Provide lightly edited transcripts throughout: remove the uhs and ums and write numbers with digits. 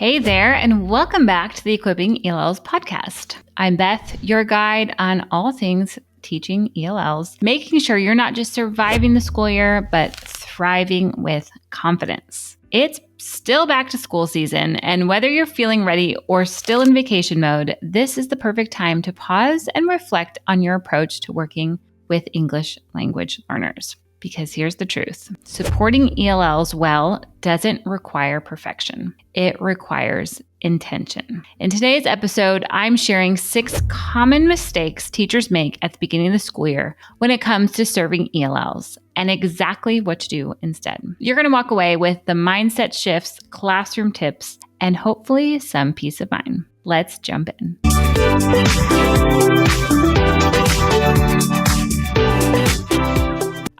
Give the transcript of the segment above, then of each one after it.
Hey there, and welcome back to the Equipping ELLs podcast. I'm Beth, your guide on all things teaching ELLs, making sure you're not just surviving the school year, but thriving with confidence. It's still back to school season, and whether you're feeling ready or still in vacation mode, this is the perfect time to pause and reflect on your approach to working with English language learners. Because here's the truth. Supporting ELLs well doesn't require perfection. It requires intention. In today's episode, I'm sharing 6 common mistakes teachers make at the beginning of the school year when it comes to serving ELLs and exactly what to do instead. You're going to walk away with the mindset shifts, classroom tips, and hopefully some peace of mind. Let's jump in.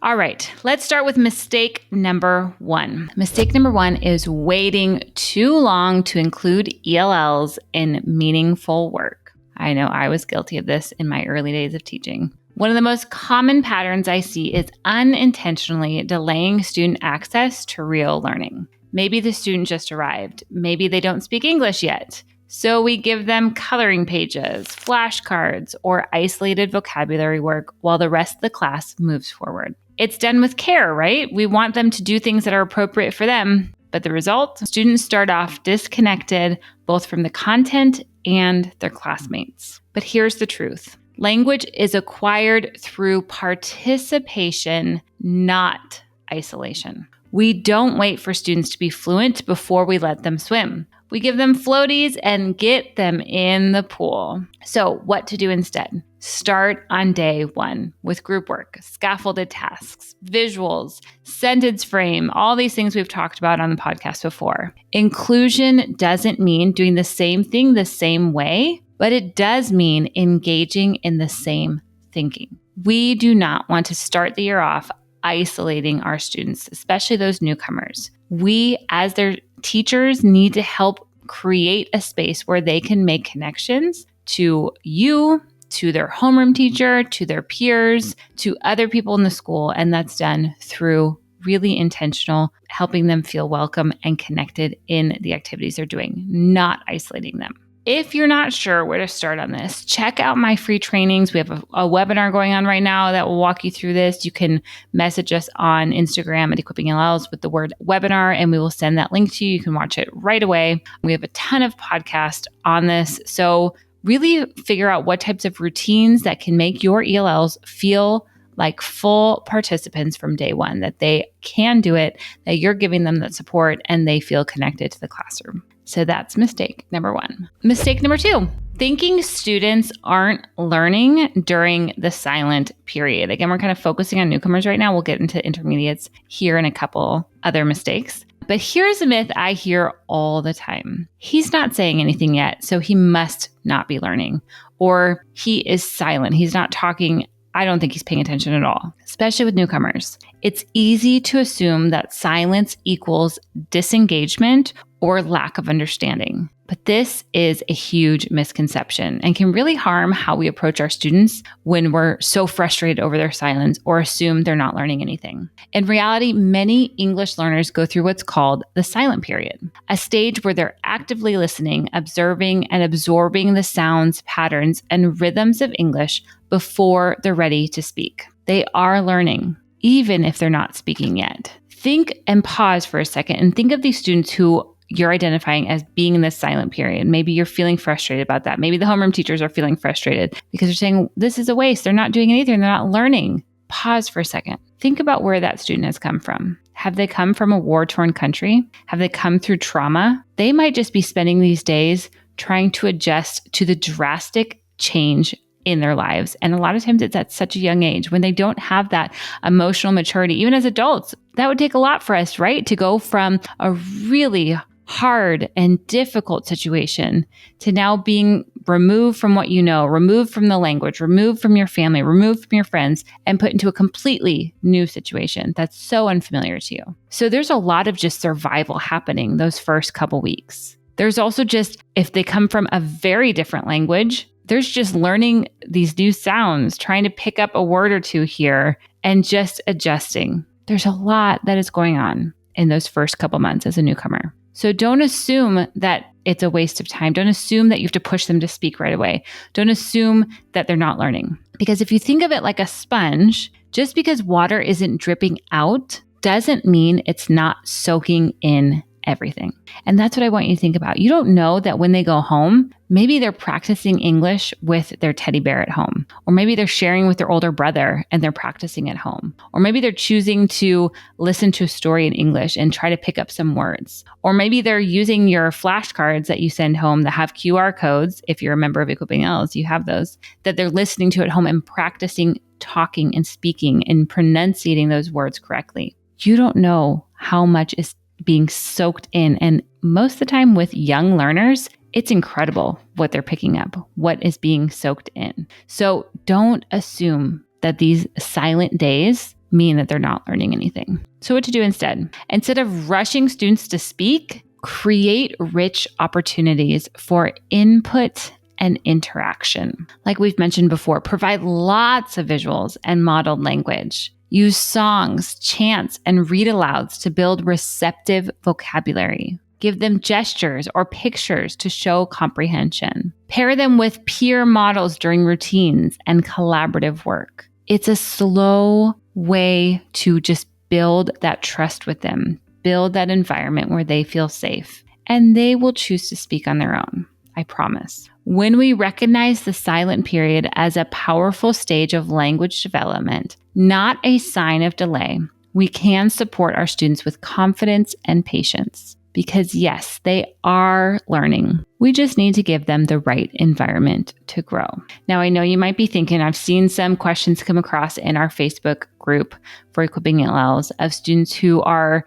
All right, let's start with mistake number 1. Mistake number 1 is waiting too long to include ELLs in meaningful work. I know I was guilty of this in my early days of teaching. One of the most common patterns I see is unintentionally delaying student access to real learning. Maybe the student just arrived. Maybe they don't speak English yet. So we give them coloring pages, flashcards, or isolated vocabulary work while the rest of the class moves forward. It's done with care, right? We want them to do things that are appropriate for them. But the result, students start off disconnected both from the content and their classmates. But here's the truth. Language is acquired through participation, not isolation. We don't wait for students to be fluent before we let them swim. We give them floaties and get them in the pool. So what to do instead? Start on day 1 with group work, scaffolded tasks, visuals, sentence frame, all these things we've talked about on the podcast before. Inclusion doesn't mean doing the same thing the same way, but it does mean engaging in the same thinking. We do not want to start the year off isolating our students, especially those newcomers. We, as their teachers, need to help create a space where they can make connections to you, to their homeroom teacher, to their peers, to other people in the school. And that's done through really intentional, helping them feel welcome and connected in the activities they're doing, not isolating them. If you're not sure where to start on this, check out my free trainings. We have a webinar going on right now that will walk you through this. You can message us on Instagram at Equipping ELLs with the word webinar, and we will send that link to you. You can watch it right away. We have a ton of podcasts on this. So really figure out what types of routines that can make your ELLs feel like full participants from day 1, that they can do it, that you're giving them that support, and they feel connected to the classroom. So that's mistake number 1. Mistake number 2, thinking students aren't learning during the silent period. Again, we're kind of focusing on newcomers right now. We'll get into intermediates here in a couple other mistakes. But here's a myth I hear all the time. He's not saying anything yet, so he must not be learning. Or he is silent. He's not talking. I don't think he's paying attention at all, especially with newcomers. It's easy to assume that silence equals disengagement or lack of understanding. But this is a huge misconception and can really harm how we approach our students when we're so frustrated over their silence or assume they're not learning anything. In reality, many English learners go through what's called the silent period, a stage where they're actively listening, observing, and absorbing the sounds, patterns, and rhythms of English before they're ready to speak. They are learning, even if they're not speaking yet. Think and pause for a second and think of these students who you're identifying as being in this silent period. Maybe you're feeling frustrated about that. Maybe the homeroom teachers are feeling frustrated because they're saying, this is a waste. They're not doing anything. They're not learning. Pause for a second. Think about where that student has come from. Have they come from a war-torn country? Have they come through trauma? They might just be spending these days trying to adjust to the drastic change in their lives. And a lot of times it's at such a young age when they don't have that emotional maturity. Even as adults, that would take a lot for us, right? To go from a really hard and difficult situation to now being removed from what you know, removed from the language, removed from your family, removed from your friends, and put into a completely new situation that's so unfamiliar to you. So there's a lot of just survival happening those first couple weeks. There's also just, if they come from a very different language, there's just learning these new sounds, trying to pick up a word or two here and just adjusting. There's a lot that is going on in those first couple months as a newcomer. So don't assume that it's a waste of time. Don't assume that you have to push them to speak right away. Don't assume that they're not learning. Because if you think of it like a sponge, just because water isn't dripping out doesn't mean it's not soaking in everything. And that's what I want you to think about. You don't know that when they go home, maybe they're practicing English with their teddy bear at home, or maybe they're sharing with their older brother and they're practicing at home, or maybe they're choosing to listen to a story in English and try to pick up some words, or maybe they're using your flashcards that you send home that have QR codes. If you're a member of Equipping ELLs, you have those that they're listening to at home and practicing talking and speaking and pronunciating those words correctly. You don't know how much is being soaked in. And most of the time with young learners, it's incredible what they're picking up, what is being soaked in. So don't assume that these silent days mean that they're not learning anything. So what to do instead? Instead of rushing students to speak, create rich opportunities for input and interaction. Like we've mentioned before, provide lots of visuals and modeled language. Use songs, chants, and read alouds to build receptive vocabulary. Give them gestures or pictures to show comprehension. Pair them with peer models during routines and collaborative work. It's a slow way to just build that trust with them, build that environment where they feel safe, and they will choose to speak on their own. I promise. When we recognize the silent period as a powerful stage of language development, not a sign of delay, we can support our students with confidence and patience. Because yes, they are learning. We just need to give them the right environment to grow. Now, I know you might be thinking, I've seen some questions come across in our Facebook group for Equipping ELLs of students who are,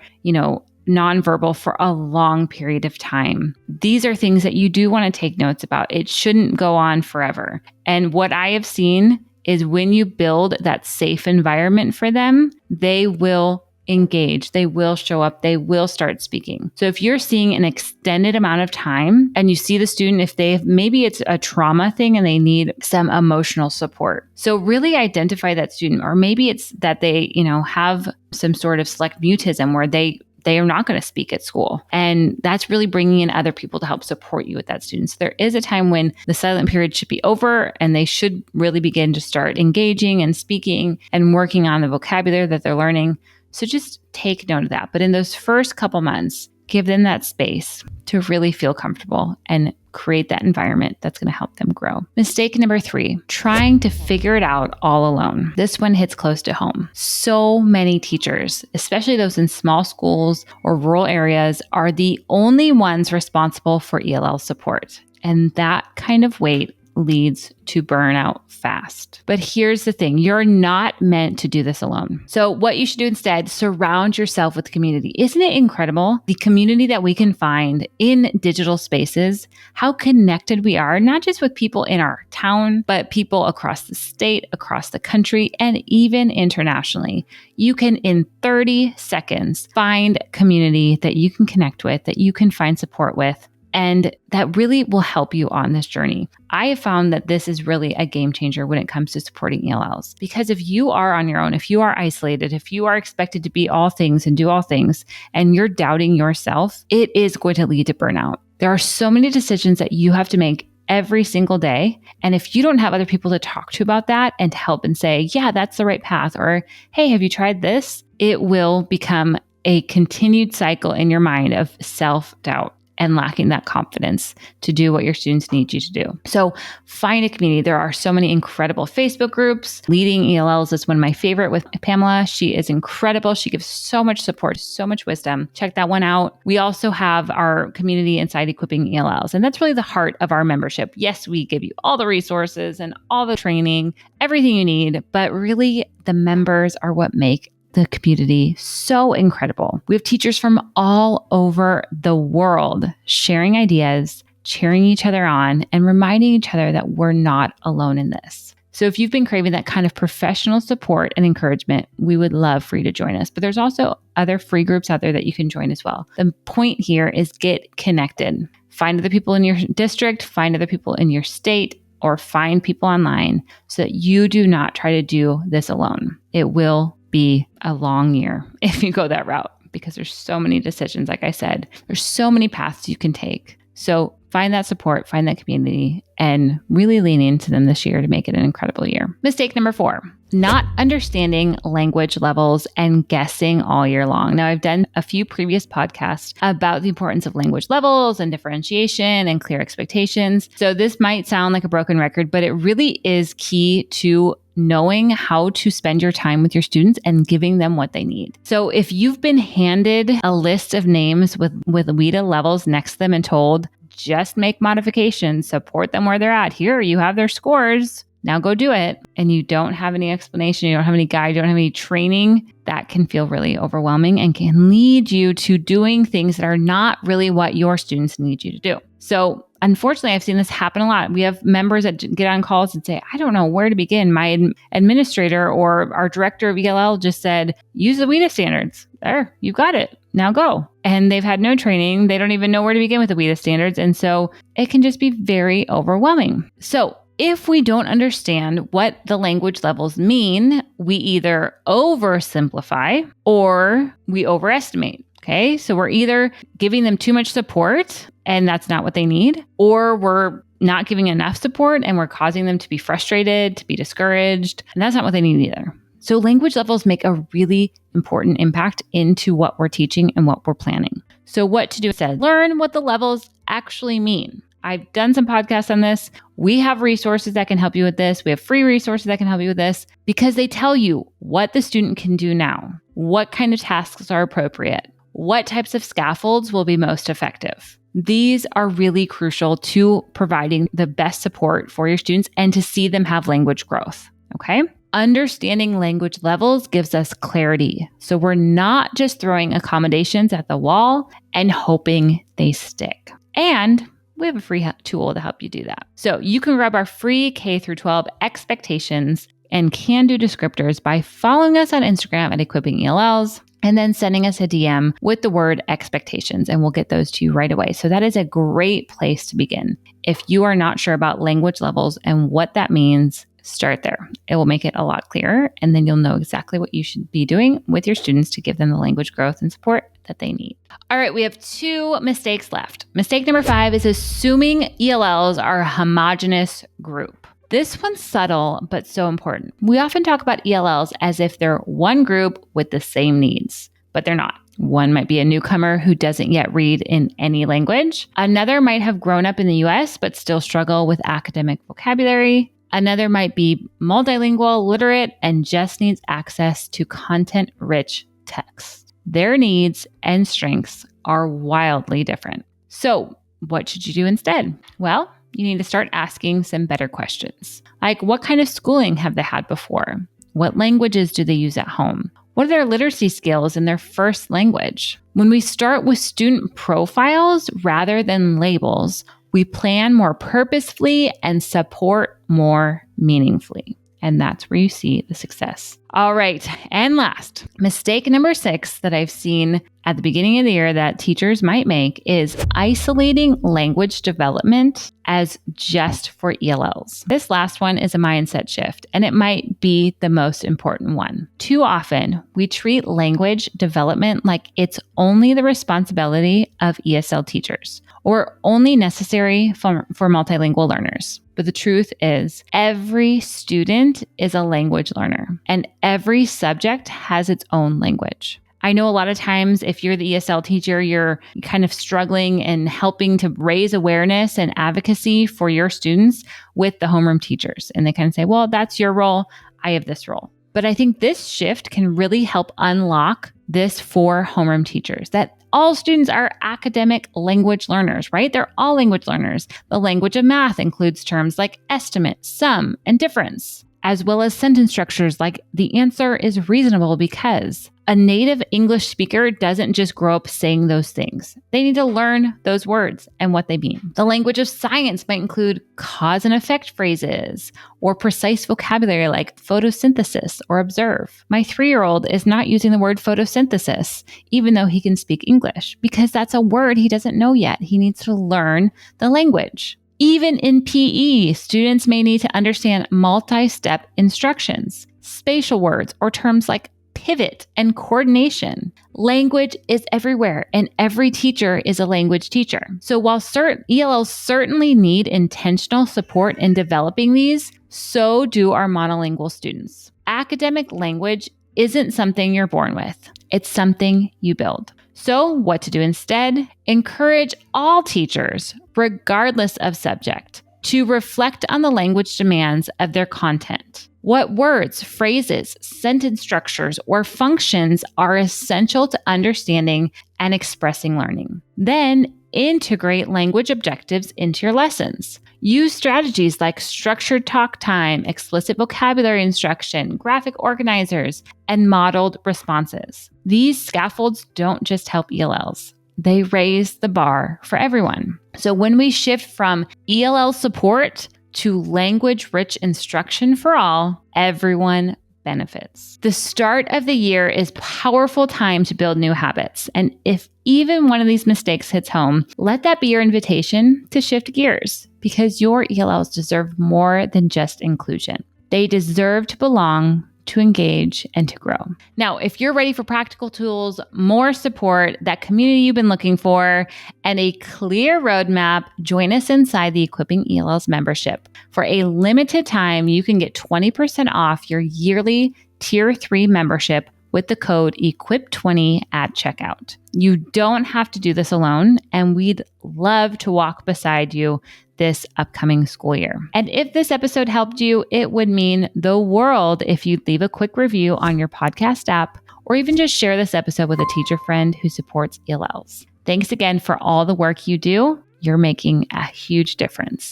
nonverbal for a long period of time. These are things that you do want to take notes about. It shouldn't go on forever. And what I have seen is when you build that safe environment for them, they will engage, they will show up, they will start speaking. So if you're seeing an extended amount of time and you see the student, maybe it's a trauma thing and they need some emotional support. So really identify that student, or maybe it's that they, have some sort of select mutism where they are not going to speak at school. And that's really bringing in other people to help support you with that student. So there is a time when the silent period should be over and they should really begin to start engaging and speaking and working on the vocabulary that they're learning. So just take note of that. But in those first couple months, give them that space to really feel comfortable and create that environment that's going to help them grow. Mistake number 3, trying to figure it out all alone. This one hits close to home. So many teachers, especially those in small schools or rural areas, are the only ones responsible for ELL support. And that kind of weight leads to burnout fast. But here's the thing, you're not meant to do this alone. So what you should do instead, surround yourself with the community. Isn't it incredible? The community that we can find in digital spaces, how connected we are, not just with people in our town, but people across the state, across the country, and even internationally. You can, in 30 seconds, find community that you can connect with, that you can find support with. And that really will help you on this journey. I have found that this is really a game changer when it comes to supporting ELLs. Because if you are on your own, if you are isolated, if you are expected to be all things and do all things, and you're doubting yourself, it is going to lead to burnout. There are so many decisions that you have to make every single day. And if you don't have other people to talk to about that and to help and say, yeah, that's the right path, or hey, have you tried this? It will become a continued cycle in your mind of self-doubt and lacking that confidence to do what your students need you to do. So find a community. There are so many incredible Facebook groups. Leading ELLs is one of my favorite with Pamela. She is incredible. She gives so much support, so much wisdom. Check that one out. We also have our community inside Equipping ELLs, and that's really the heart of our membership. Yes, we give you all the resources and all the training, everything you need, but really the members are what make the community so incredible. We have teachers from all over the world sharing ideas, cheering each other on, and reminding each other that we're not alone in this. So if you've been craving that kind of professional support and encouragement, we would love for you to join us. But there's also other free groups out there that you can join as well. The point here is get connected. Find other people in your district, find other people in your state, or find people online so that you do not try to do this alone. It will be a long year if you go that route, because there's so many decisions. Like I said, there's so many paths you can take. So find that support, find that community, and really lean into them this year to make it an incredible year. Mistake number 4, not understanding language levels and guessing all year long. Now, I've done a few previous podcasts about the importance of language levels and differentiation and clear expectations. So this might sound like a broken record, but it really is key to knowing how to spend your time with your students and giving them what they need. So if you've been handed a list of names with WIDA levels next to them and told, just make modifications, support them where they're at. Here, you have their scores. Now go do it. And you don't have any explanation, you don't have any guide, you don't have any training, that can feel really overwhelming and can lead you to doing things that are not really what your students need you to do. So unfortunately, I've seen this happen a lot. We have members that get on calls and say, I don't know where to begin. My administrator or our director of ELL just said, use the WIDA standards. There, you got it. Now go. And they've had no training. They don't even know where to begin with the WIDA standards. And so it can just be very overwhelming. So if we don't understand what the language levels mean, we either oversimplify or we overestimate. Okay, so we're either giving them too much support and that's not what they need, or we're not giving enough support and we're causing them to be frustrated, to be discouraged, and that's not what they need either. So language levels make a really important impact into what we're teaching and what we're planning. So what to do instead? Learn what the levels actually mean. I've done some podcasts on this. We have resources that can help you with this. We have free resources that can help you with this because they tell you what the student can do now, what kind of tasks are appropriate, what types of scaffolds will be most effective. These are really crucial to providing the best support for your students and to see them have language growth, okay? Understanding language levels gives us clarity. So we're not just throwing accommodations at the wall and hoping they stick. And we have a free tool to help you do that. So you can grab our free K-12 expectations and can-do descriptors by following us on Instagram at Equipping ELLs and then sending us a DM with the word expectations, and we'll get those to you right away. So that is a great place to begin. If you are not sure about language levels and what that means, start there. It will make it a lot clearer, and then you'll know exactly what you should be doing with your students to give them the language growth and support that they need. All right, we have 2 mistakes left. Mistake number 5 is assuming ELLs are a homogenous group. This one's subtle, but so important. We often talk about ELLs as if they're one group with the same needs, but they're not. One might be a newcomer who doesn't yet read in any language. Another might have grown up in the US, but still struggle with academic vocabulary. Another might be multilingual, literate, and just needs access to content-rich texts. Their needs and strengths are wildly different. So what should you do instead? Well, you need to start asking some better questions. Like, what kind of schooling have they had before? What languages do they use at home? What are their literacy skills in their first language? When we start with student profiles rather than labels, we plan more purposefully and support more meaningfully. And that's where you see the success. All right. And last, mistake number 6 that I've seen at the beginning of the year that teachers might make is isolating language development as just for ELLs. This last one is a mindset shift, and it might be the most important one. Too often, we treat language development like it's only the responsibility of ESL teachers or only necessary for multilingual learners. But the truth is, every student is a language learner, and every subject has its own language. I know a lot of times if you're the ESL teacher, you're kind of struggling and helping to raise awareness and advocacy for your students with the homeroom teachers. And they kind of say, well, that's your role. I have this role. But I think this shift can really help unlock this for homeroom teachers, that all students are academic language learners, right? They're all language learners. The language of math includes terms like estimate, sum, and difference, as well as sentence structures like the answer is reasonable because. A native English speaker doesn't just grow up saying those things. They need to learn those words and what they mean. The language of science might include cause and effect phrases or precise vocabulary like photosynthesis or observe. My 3-year-old is not using the word photosynthesis, even though he can speak English, because that's a word he doesn't know yet. He needs to learn the language. Even in PE, students may need to understand multi-step instructions, spatial words, or terms like pivot and coordination. Language is everywhere, and every teacher is a language teacher. So while ELLs certainly need intentional support in developing these, so do our monolingual students. Academic language isn't something you're born with. It's something you build. So what to do instead? Encourage all teachers, regardless of subject, to reflect on the language demands of their content. What words, phrases, sentence structures, or functions are essential to understanding and expressing learning? Then integrate language objectives into your lessons. Use strategies like structured talk time, explicit vocabulary instruction, graphic organizers, and modeled responses. These scaffolds don't just help ELLs. They raise the bar for everyone. So when we shift from ELL support to language-rich instruction for all, everyone benefits. The start of the year is a powerful time to build new habits. And if even one of these mistakes hits home, let that be your invitation to shift gears, because your ELLs deserve more than just inclusion. They deserve to belong, to engage, and to grow. Now, if you're ready for practical tools, more support, that community you've been looking for, and a clear roadmap, join us inside the Equipping ELLs membership. For a limited time, you can get 20% off your yearly Tier 3 membership with the code EQUIP20 at checkout. You don't have to do this alone, and we'd love to walk beside you this upcoming school year. And if this episode helped you, it would mean the world if you'd leave a quick review on your podcast app, or even just share this episode with a teacher friend who supports ELLs. Thanks again for all the work you do. You're making a huge difference.